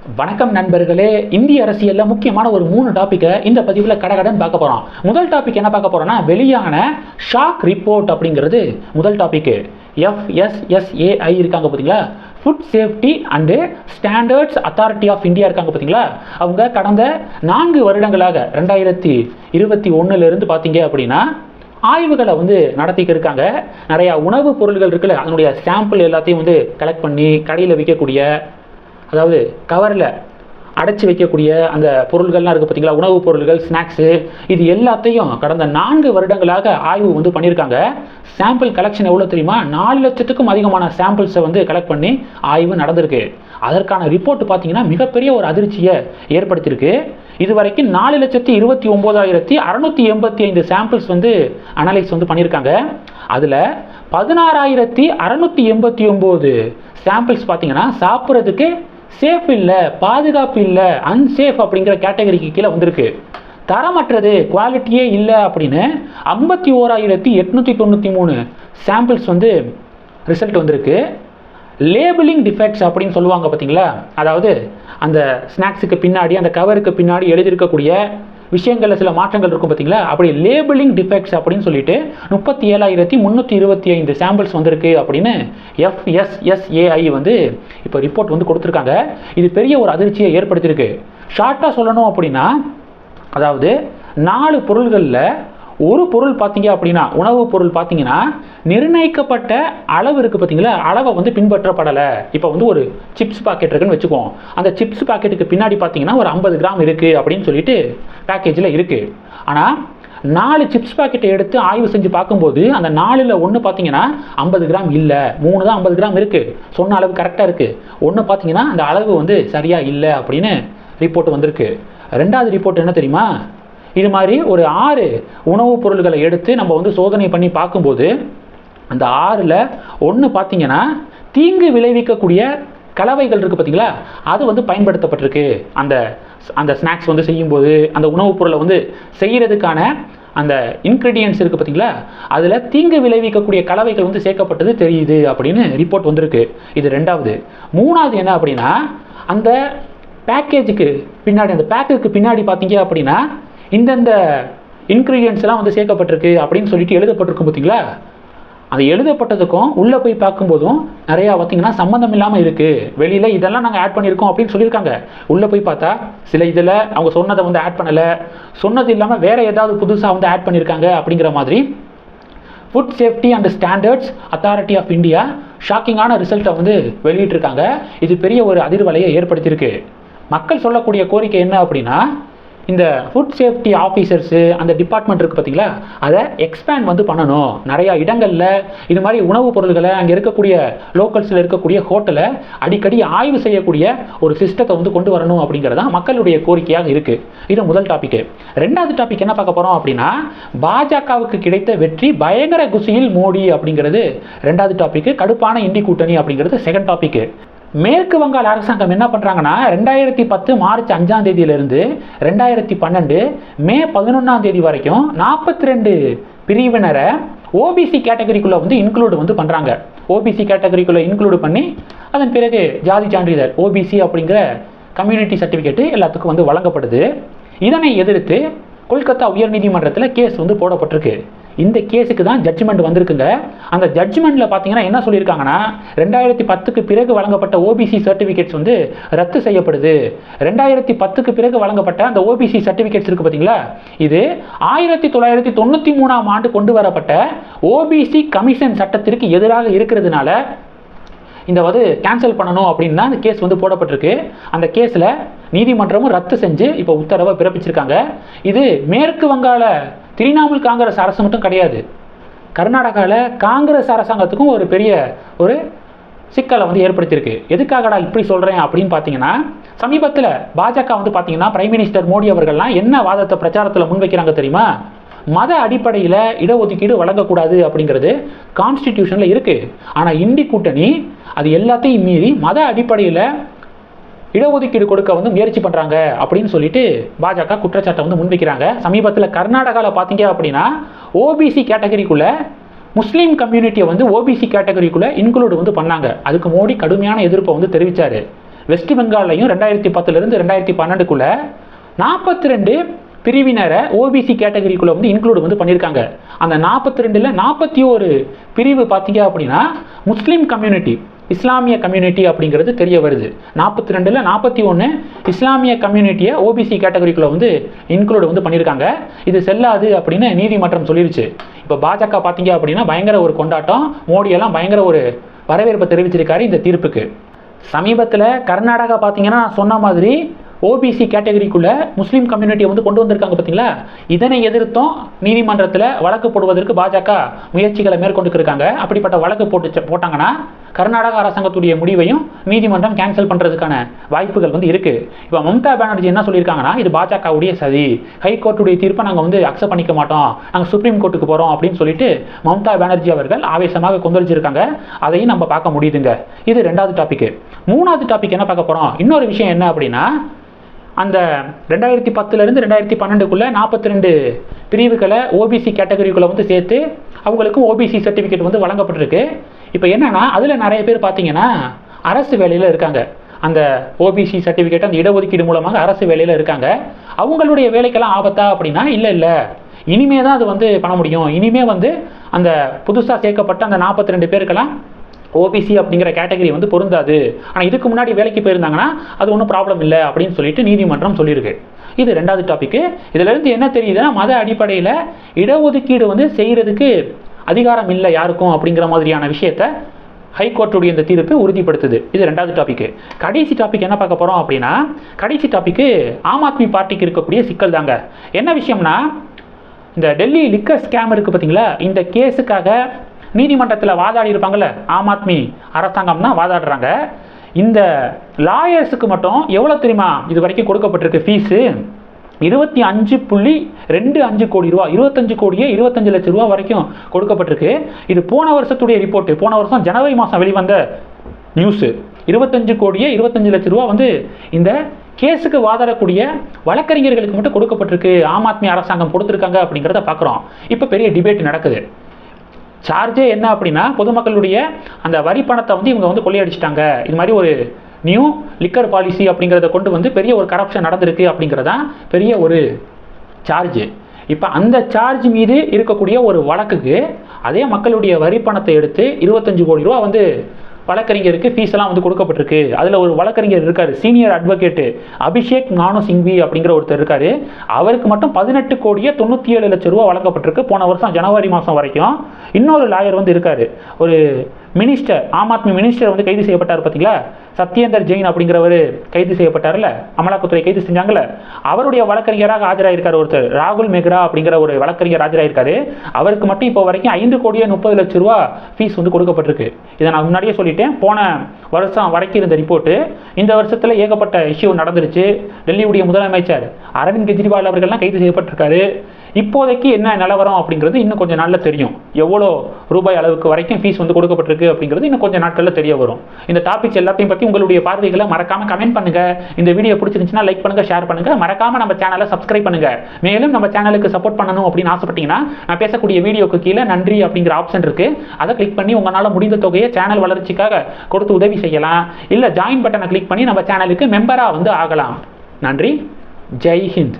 வணக்கம் நண்பர்களே. இந்திய அரசியல்ல முக்கியமான ஒரு 3 டாபிக்கை இந்த பதிவில் கடகடன் பார்க்க போறோம். முதல் டாபிக் என்ன பார்க்க போறோம்னா, வெளியான ஷாக் ரிப்போர்ட் அப்படிங்கிறது முதல் டாபிக். FSSAI இருக்காங்க பார்த்தீங்களா, food safety and standards authority of India இருக்காங்க பார்த்தீங்களா. அவங்க கடந்த 4 வருடங்களாக 2021 பார்த்தீங்க அப்படின்னா ஆய்வுகளை நடத்திக்க இருக்காங்க. நிறையா உணவுப் பொருள்கள் இருக்குல்ல, அதனுடைய சாம்பிள் எல்லாத்தையும் கலெக்ட் பண்ணி கடையில் விற்கக்கூடிய, அதாவது கவரில் அடைச்சி வைக்கக்கூடிய அந்த பொருள்கள்லாம் இருக்குது பார்த்தீங்களா, உணவுப் பொருள்கள், ஸ்நாக்ஸு, இது எல்லாத்தையும் கடந்த 4 வருடங்களாக ஆய்வு பண்ணியிருக்காங்க. சாம்பிள் கலெக்ஷன் எவ்வளோ தெரியுமா? 4 லட்சத்துக்கும் அதிகமான சாம்பிள்ஸை கலெக்ட் பண்ணி ஆய்வு நடந்திருக்கு. அதற்கான ரிப்போர்ட் பார்த்தீங்கன்னா மிகப்பெரிய ஒரு அதிர்ச்சியை ஏற்படுத்தியிருக்கு. இது வரைக்கும் 4,29,685 சாம்பிள்ஸ் அனலைஸ் பண்ணியிருக்காங்க. அதில் 16,689 சாம்பிள்ஸ் பார்த்தீங்கன்னா சாப்பிட்றதுக்கு சேஃப் இல்லை, பாதுகாப்பு இல்லை, அன்சேஃப் அப்படிங்கிற கேட்டகரிக்கு கீழே வந்திருக்கு. தரமற்றது, குவாலிட்டியே இல்லை அப்படின்னு 51,893 சாம்பிள்ஸ் ரிசல்ட் வந்திருக்கு. லேபிளிங் டிஃபெக்ட்ஸ் அப்படின்னு சொல்லுவாங்க பார்த்தீங்களா, அதாவது அந்த ஸ்நாக்ஸுக்கு பின்னாடி, அந்த கவருக்கு பின்னாடி எழுதியிருக்கக்கூடிய விஷயங்களில் சில மாற்றங்கள் இருக்கும் பார்த்தீங்களா, அப்படி லேபிளிங் டிஃபெக்ட்ஸ் அப்படின்னு சொல்லிட்டு 37,325 சாம்பிள்ஸ் வந்திருக்கு அப்படின்னு FSSAI இப்போ ரிப்போர்ட் கொடுத்துருக்காங்க. இது பெரிய ஒரு அதிர்ச்சியை ஏற்படுத்தியிருக்கு. ஷார்ட்டாக சொல்லணும் அப்படின்னா, அதாவது 4 பொருள்களில் ஒரு பொருள் பார்த்தீங்க அப்படின்னா, உணவுப் பொருள் பார்த்தீங்கன்னா நிர்ணயிக்கப்பட்ட அளவு இருக்குது பார்த்தீங்களா, அளவை பின்பற்றப்படலை. இப்போ ஒரு சிப்ஸ் பாக்கெட் இருக்குன்னு வச்சுக்குவோம். அந்த சிப்ஸ் பாக்கெட்டுக்கு பின்னாடி பார்த்தீங்கன்னா ஒரு 50 கிராம் இருக்குது அப்படின்னு சொல்லிட்டு பேக்கேஜில் இருக்குது. ஆனால் 4 சிப்ஸ் பாக்கெட்டை எடுத்து ஆய்வு செஞ்சு பார்க்கும்போது அந்த 4ல் ஒன்று பார்த்தீங்கன்னா 50 கிராம் இல்லை, 3 தான் 50 கிராம் இருக்குது, சொன்ன அளவு கரெக்டாக இருக்குது. ஒன்று பார்த்தீங்கன்னா அந்த அளவு சரியாக இல்லை அப்படின்னு ரிப்போர்ட் வந்திருக்கு. 2வது ரிப்போர்ட் என்ன தெரியுமா? இது மாதிரி ஒரு 6 உணவுப் பொருள்களை எடுத்து நம்ம சோதனை பண்ணி பார்க்கும்போது அந்த 6ல் ஒன்று பார்த்தீங்கன்னா தீங்கு விளைவிக்கக்கூடிய கலவைகள் இருக்குது பார்த்தீங்களா, அது பயன்படுத்தப்பட்டிருக்கு. அந்த ஸ்நாக்ஸ் செய்யும்போது, அந்த உணவுப் பொருளை செய்கிறதுக்கான அந்த இன்க்ரீடியன்ட்ஸ் இருக்குது பார்த்தீங்களா, அதில் தீங்கு விளைவிக்கக்கூடிய கலவைகள் சேர்க்கப்பட்டது தெரியுது அப்படின்னு ரிப்போர்ட் வந்திருக்கு. இது 2வது. 3வது என்ன அப்படின்னா, அந்த பேக்கேஜுக்கு பின்னாடி, அந்த பேக்குக்கு பின்னாடி பார்த்தீங்க அப்படின்னா இந்தந்த இன்க்ரீடியன்ட்ஸ் எல்லாம் சேர்க்கப்பட்டிருக்கு அப்படின்னு சொல்லிட்டு எழுதப்பட்டிருக்கும் பார்த்தீங்களா. அது எழுதப்பட்டதுக்கும் உள்ளே போய் பார்க்கும்போதும் நிறையா பார்த்தீங்கன்னா சம்மந்தம் இல்லாமல் இருக்குது. வெளியில் இதெல்லாம் நாங்கள் ஆட் பண்ணியிருக்கோம் அப்படின்னு சொல்லியிருக்காங்க. உள்ளே போய் பார்த்தா சில இதில் அவங்க சொன்னதை ஆட் பண்ணலை, சொன்னது இல்லாமல் வேறு ஏதாவது புதுசாக ஆட் பண்ணியிருக்காங்க அப்படிங்கிற மாதிரி food safety and standards authority of India ஷாக்கிங்கான ரிசல்ட்டை வெளியிட்டிருக்காங்க. இது பெரிய ஒரு அதிர்வலையை ஏற்படுத்தியிருக்கு. மக்கள் சொல்லக்கூடிய கோரிக்கை என்ன அப்படின்னா, இந்த ஃபுட் சேஃப்டி ஆஃபீஸர்ஸு, அந்த டிபார்ட்மெண்ட் இருக்குது பார்த்தீங்களா, அதை எக்ஸ்பேண்ட் பண்ணணும். நிறையா இடங்களில் இது மாதிரி உணவுப் பொருள்களை அங்கே இருக்கக்கூடிய லோக்கல்ஸில் இருக்கக்கூடிய ஹோட்டலை அடிக்கடி ஆய்வு செய்யக்கூடிய ஒரு சிஸ்டத்தை கொண்டு வரணும் அப்படிங்கிறது தான் மக்களுடைய கோரிக்கையாக இருக்குது. இது முதல் டாப்பிக்கு. 2வது டாபிக் என்ன பார்க்க போகிறோம் அப்படின்னா, பாஜகவுக்கு கிடைத்த வெற்றி பயங்கர குஷியில் மோடி அப்படிங்கிறது 2வது டாப்பிக்கு. கடுப்பான இந்தி கூட்டணி அப்படிங்கிறது 2nd டாப்பிக்கு. மேற்கு வங்காள அரசாங்கம் என்ன பண்ணுறாங்கன்னா, 2010 மார்ச் 5ஆம் தேதியிலிருந்து 2012 மே 11ஆம் தேதி வரைக்கும் 42 பிரிவினரை ஓபிசி கேட்டகரிக்குள்ளே இன்க்ளூடு பண்ணுறாங்க. ஓபிசி கேட்டகரிக்குள்ளே இன்க்ளூடு பண்ணி அதன் பிறகு ஜாதி சான்றிதழ் ஓபிசி அப்படிங்கிற கம்யூனிட்டி சர்டிஃபிகேட்டு எல்லாத்துக்கும் வழங்கப்படுது. இதனை எதிர்த்து கொல்கத்தா உயர்நீதிமன்றத்தில் கேஸ் போடப்பட்டிருக்கு. இந்த கேஸுக்கு தான் ஜட்ஜ்மெண்ட் வந்திருக்குங்க. அந்த ஜட்ஜ்மெண்ட்டில் பார்த்தீங்கன்னா என்ன சொல்லியிருக்காங்கன்னா, 2010க்கு பிறகு வழங்கப்பட்ட ஓபிசி சர்டிஃபிகேட்ஸ் ரத்து செய்யப்படுது. 2010க்கு பிறகு வழங்கப்பட்ட அந்த ஓபிசி சர்டிஃபிகேட்ஸ் இருக்குது பார்த்தீங்களா, இது 1993ஆம் ஆண்டு கொண்டு வரப்பட்ட ஓபிசி கமிஷன் சட்டத்திற்கு எதிராக இருக்கிறதுனால இந்த கேன்சல் பண்ணணும் அப்படின்னு தான் அந்த கேஸ் போடப்பட்டிருக்கு. அந்த கேஸில் நீதிமன்றமும் ரத்து செஞ்சு இப்போ உத்தரவை பிறப்பிச்சிருக்காங்க. இது மேற்கு வங்காள திரிணாமுல் காங்கிரஸ் அரசு மட்டும் கிடையாது, கர்நாடகாவில் காங்கிரஸ் அரசாங்கத்துக்கும் ஒரு பெரிய ஒரு சிக்கலை ஏற்படுத்தியிருக்கு. எதுக்காகடா இப்படி சொல்கிறேன் அப்படின்னு பார்த்தீங்கன்னா, சமீபத்தில் பாஜக பார்த்தீங்கன்னா பிரைம் மினிஸ்டர் மோடி அவர்கள்லாம் என்ன வாதத்தை பிரச்சாரத்தில் முன்வைக்கிறாங்க தெரியுமா? மத அடிப்படையில் இடஒதுக்கீடு வழங்கக்கூடாது அப்படிங்கிறது கான்ஸ்டிடியூஷனில் இருக்குது. ஆனால் இந்தி கூட்டணி அது எல்லாத்தையும் மீறி மத அடிப்படையில் இடஒதுக்கீடு கொடுக்க முயற்சி பண்ணுறாங்க அப்படின்னு சொல்லிட்டு பாஜக குற்றச்சாட்டை முன்வைக்கிறாங்க. சமீபத்தில் கர்நாடகாவில் பார்த்தீங்க அப்படின்னா ஓபிசி கேட்டகரிக்குள்ளே முஸ்லீம் கம்யூனிட்டியை ஓபிசி கேட்டகரிக்குள்ளே இன்க்ளூடு பண்ணாங்க. அதுக்கு மோடி கடுமையான எதிர்ப்பை தெரிவித்தார். வெஸ்ட் பெங்கால்லையும் 2010 2012 42 பிரிவினரை ஓபிசி கேட்டகரிக்குள்ள வந்து இன்க்ளூட் வந்து பண்ணியிருக்காங்க. அந்த 42ல் 41 பிரிவு பார்த்தீங்க அப்படின்னா முஸ்லீம் கம்யூனிட்டி, இஸ்லாமிய கம்யூனிட்டி அப்படிங்கிறது தெரிய வருது. 42ல் 41 இஸ்லாமிய கம்யூனிட்டியை ஓபிசி கேட்டகரிக்குள்ள வந்து இன்க்ளூட் வந்து பண்ணியிருக்காங்க. இது செல்லாது அப்படின்னு நீதிமன்றம் சொல்லிருச்சு. இப்போ பாஜக பார்த்தீங்க அப்படின்னா பயங்கர ஒரு கொண்டாட்டம், மோடியெல்லாம் பயங்கர ஒரு வரவேற்பை தெரிவிச்சிருக்காரு இந்த தீர்ப்புக்கு. சமீபத்தில் கர்நாடகா பார்த்தீங்கன்னா சொன்ன மாதிரி ஓபிசி கேட்டகரிக்குள்ள முஸ்லீம் கம்யூனிட்டியை வந்து கொண்டு வந்திருக்காங்க பார்த்தீங்களா. இதனை எதிர்த்தும் நீதிமன்றத்தில் வழக்கு போடுவதற்கு பாஜக முயற்சிகளை மேற்கொண்டு இருக்காங்க. அப்படிப்பட்ட வழக்கு போட்டாங்கன்னா கர்நாடக அரசாங்கத்துடைய முடிவையும் நீதிமன்றம் கேன்சல் பண்ணுறதுக்கான வாய்ப்புகள் வந்து இருக்கு. இப்போ மம்தா பானர்ஜி என்ன சொல்லியிருக்காங்கன்னா, இது பாஜகவுடைய சதி, ஹைகோர்ட்டுடைய தீர்ப்பை நாங்கள் வந்து அக்செப்ட் பண்ணிக்க மாட்டோம், நாங்கள் சுப்ரீம் கோர்ட்டுக்கு போகிறோம் அப்படின்னு சொல்லிட்டு மம்தா பானர்ஜி அவர்கள் ஆவேசமாக கொந்தளிச்சிருக்காங்க. அதையும் நம்ம பார்க்க முடியுதுங்க. இது 2வது டாபிக். 3வது டாபிக் என்ன பார்க்க போகிறோம், இன்னொரு விஷயம் என்ன அப்படின்னா, அந்த 2010 2012 42 பிரிவுகளை ஓபிசி கேட்டகரிக்குள்ளே வந்து சேர்த்து அவங்களுக்கும் ஓபிசி சர்டிஃபிகேட் வந்து வழங்கப்பட்டிருக்கு. இப்போ என்னன்னா அதில் நிறைய பேர் பார்த்தீங்கன்னா அரசு வேலையில் இருக்காங்க. அந்த ஓபிசி சர்டிஃபிகேட் அந்த இடஒதுக்கீடு மூலமாக அரசு வேலையில் இருக்காங்க. அவங்களுடைய வேலைக்கெல்லாம் ஆபத்தா அப்படின்னா இல்லை, இனிமே தான் அது வந்து பண்ண முடியும். இனிமே வந்து அந்த புதுசாக சேர்க்கப்பட்ட அந்த 42 பேருக்கெல்லாம் ஓபிசி அப்படிங்கிற கேட்டகரி வந்து பொருந்தாது. ஆனால் இதுக்கு முன்னாடி வேலைக்கு போயிருந்தாங்கன்னா அது ஒன்றும் ப்ராப்ளம் இல்லை அப்படின்னு சொல்லிட்டு நீதிமன்றம் சொல்லியிருக்கு. இது 2வது டாபிக். இதிலிருந்து என்ன தெரியுதுன்னா, மத அடிப்படையில் இடஒதுக்கீடு வந்து செய்கிறதுக்கு அதிகாரம் இல்லை யாருக்கும் அப்படிங்கிற மாதிரியான விஷயத்தை ஹைகோர்ட்டுடைய இந்த தீர்ப்பு உறுதிப்படுத்துது. இது 2வது டாபிக். கடைசி டாபிக் என்ன பார்க்க போகிறோம் அப்படின்னா, கடைசி டாபிக் ஆம் ஆத்மி பார்ட்டிக்கு இருக்கக்கூடிய சிக்கல் தாங்க. என்ன விஷயம்னா, இந்த டெல்லி லிக்கர் ஸ்கேம் இருக்குது பார்த்தீங்களா, இந்த கேஸுக்காக நீதிமன்றத்தில் வாதாடி இருப்பாங்கள்ல, ஆம் ஆத்மி அரசாங்கம் தான் வாதாடுறாங்க. இந்த லாயர்ஸுக்கு மட்டும் எவ்வளோ தெரியுமா இது வரைக்கும் கொடுக்கப்பட்டிருக்கு ஃபீஸு? 25.25 கோடி ரூபா, 25 கோடியே 25 லட்சம் ரூபா வரைக்கும் கொடுக்கப்பட்டிருக்கு. இது போன வருஷத்துடைய ரிப்போர்ட்டு, போன வருஷம் ஜனவரி மாதம் வெளிவந்த நியூஸு. 25 கோடியே 25 லட்சம் ரூபா வந்து இந்த கேஸுக்கு வாதாடக்கூடிய வழக்கறிஞர்களுக்கு மட்டும் கொடுக்கப்பட்டிருக்கு, ஆம் ஆத்மி அரசாங்கம் கொடுத்துருக்காங்க அப்படிங்கிறத பார்க்குறோம். இப்போ பெரிய டிபேட் நடக்குது. சார்ஜே என்ன அப்படின்னா, பொதுமக்களுடைய அந்த வரி பணத்தை வந்து இவங்க வந்து கொள்ளையடிச்சிட்டாங்க, இது மாதிரி ஒரு நியூ லிக்கர் பாலிசி அப்படிங்கிறத கொண்டு வந்து பெரிய ஒரு கரப்ஷன் நடந்திருக்கு அப்படிங்கிறதான் பெரிய ஒரு சார்ஜ். இப்போ அந்த சார்ஜ் மீது இருக்கக்கூடிய ஒரு வழக்குக்கு அதே மக்களுடைய வரி பணத்தை எடுத்து 25 கோடி ரூபா வந்து வழக்கறிஞருக்கு ஃபீஸ் எல்லாம் வந்து கொடுக்கப்பட்டிருக்கு. அதில் ஒரு வழக்கறிஞர் இருக்கார், சீனியர் அட்வொகேட்டு அபிஷேக் நானு சிங்வி அப்படிங்கிற ஒருத்தர் இருக்கார். அவருக்கு மட்டும் 18 கோடியே 97 லட்சம் ரூபா வழங்கப்பட்டிருக்கு போன வருஷம் ஜனவரி மாதம் வரைக்கும். இன்னொரு லாயர் வந்து இருக்கார், ஒரு மினிஸ்டர், ஆம் ஆத்மி மினிஸ்டர் வந்து கைது செய்யப்பட்டார் பார்த்தீங்களா, சத்யேந்தர் ஜெயின் அப்படிங்கிறவர் கைது செய்யப்பட்டார்ல, அமலாக்கத்துறை கைது செஞ்சாங்கல்ல, அவருடைய வழக்கறிஞராக ஆஜராயிருக்கார் ஒருத்தர், ராகுல் மெஹ்ரா அப்படிங்கிற ஒரு வழக்கறிஞர் ஆஜராயிருக்காரு. அவருக்கு மட்டும் இப்போ வரைக்கும் 5 கோடியே 30 லட்சம் ரூபா ஃபீஸ் வந்து கொடுக்கப்பட்டிருக்கு. இதை நான் முன்னாடியே சொல்லிட்டேன், போன வருஷம் வரைக்கும் இருந்த ரிப்போர்ட்டு. இந்த வருஷத்தில் ஏகப்பட்ட இஷ்யூ நடந்துருச்சு. டெல்லியுடைய முதலமைச்சர் அரவிந்த் கெஜ்ரிவால் அவர்கள்லாம் கைது செய்யப்பட்டிருக்காரு. இப்போதைக்கு என்ன நிலவரம் அப்படிங்கிறது இன்னும் கொஞ்சம் நாளில் தெரியும். எவ்வளோ ரூபாய் அளவுக்கு வரைக்கும் ஃபீஸ் வந்து கொடுக்கப்பட்டிருக்கு அப்படிங்கிறது இன்னும் கொஞ்சம் நாட்களில் தெரிய வரும். இந்த டாபிக்ஸ் எல்லாத்தையும் பற்றி உங்களுடைய பார்வைகளை மறக்காம கமெண்ட் பண்ணுங்க. இந்த வீடியோ பிடிச்சிருந்துச்சுன்னா லைக் பண்ணுங்க, ஷேர் பண்ணுங்க, மறக்காம நம்ம சேனலை சப்ஸ்கிரைப் பண்ணுங்க. மேலும் நம்ம சேனலுக்கு சப்போர்ட் பண்ணணும் அப்படின்னு ஆசைப்பட்டீங்கன்னா நான் பேசக்கூடிய வீடியோக்கு கீழே நன்றி அப்படிங்கிற ஆப்ஷன் இருக்கு, அதை கிளிக் பண்ணி உங்களால் முடிந்த தொகையை சேனல் வளர்ச்சிக்காக கொடுத்து உதவி செய்யலாம். இல்லை ஜாயின் பட்டனை கிளிக் பண்ணி நம்ம சேனலுக்கு மெம்பராக வந்து ஆகலாம். நன்றி, ஜெய் ஹிந்த்.